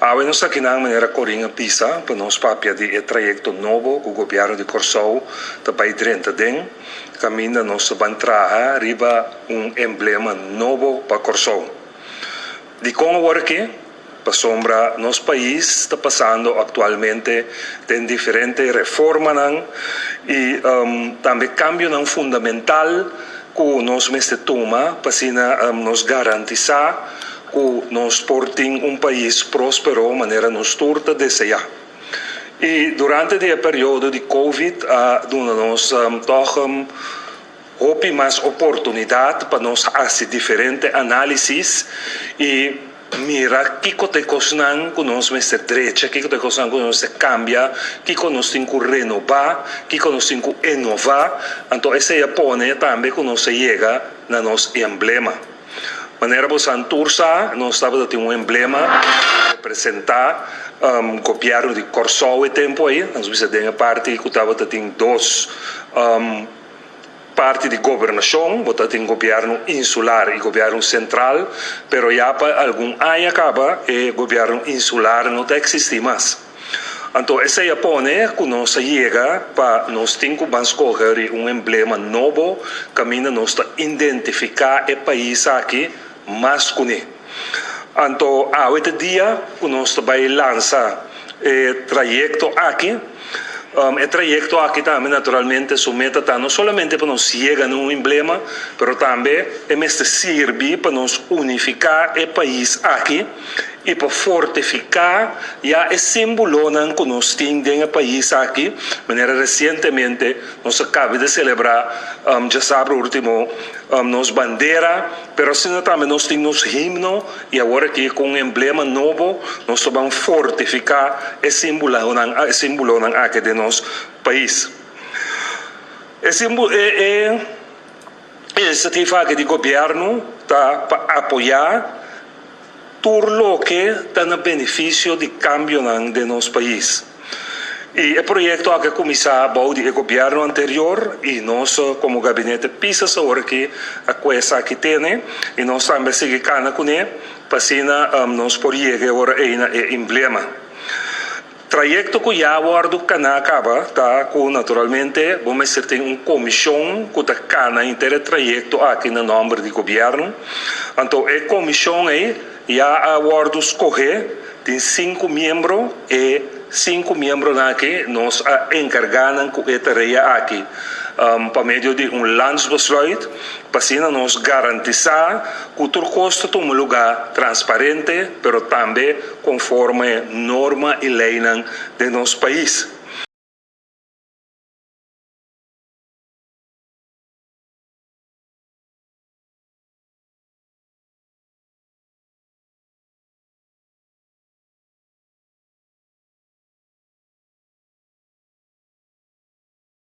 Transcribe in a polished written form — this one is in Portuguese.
Nós aqui na maneira corinha pisa para nós papia de trajeto novo o governo de Corsou também drenta den caminha nós bantraha riba emblema novo para Corsou. De como agora que para sombra nosso país está passando atualmente tem diferentes reformas e também cambio fundamental que nós mestre toma para nos garantizar que nós portem país próspero de maneira nos turta desejar. E durante o período de Covid, nós houve mais oportunidade para nós fazer diferentes análises e mira que te cosnan que nós mestre direita, que te cosnan que nós cambia, que nós temos que renovar, que nós temos que inovar. Então, esse põe também que nós chega na nosso emblema. Maneira bosan tursa, nós estava tendo emblema representar governo de Corsou e tempo aí, nós visitamos a parte que estava tendo dois parte de governação, bota tem governo insular e governo central, pero já para algum ano acaba e governo insular não existe mais. Então, essa é a põe que nós chega para nós temos que escolher emblema novo, caminho nós identificar o país aqui mais com ele. Então, hoje dia que nós vai lançar o trajeto aqui. O trajeto aqui também naturalmente sumeta não somente para nós chegar num emblema, mas também serve para nós unificar o país aqui e para fortificar já o símbolo que nós temos no país aqui. De maneira recentemente nós acabamos de celebrar, já sabe o último, nos bandeira, mas também nós temos himno e agora aqui com um emblema novo nós vamos fortificar o símbolo aqui de nosso país. Essa iniciativa de governo está para apoiar tudo que está no benefício de cambio de nosso país. E o projeto que começou do governo anterior e nós como gabinete PISA agora que a coisa aqui tem e nós também seguimos com ele para nós poder agora é emblema. Trajeto que já agora acaba tá com naturalmente vamos ter uma comissão que está cana inteiro trajeto aqui no nome do governo. Então a comissão aí já agora escolher tem 5 membros e 5 membros aqui nos encarregam com a tarefa aqui. Por meio de landsbesluit, para nos garantizar que o custo tem um lugar transparente, mas também conforme norma e lei de nosso país.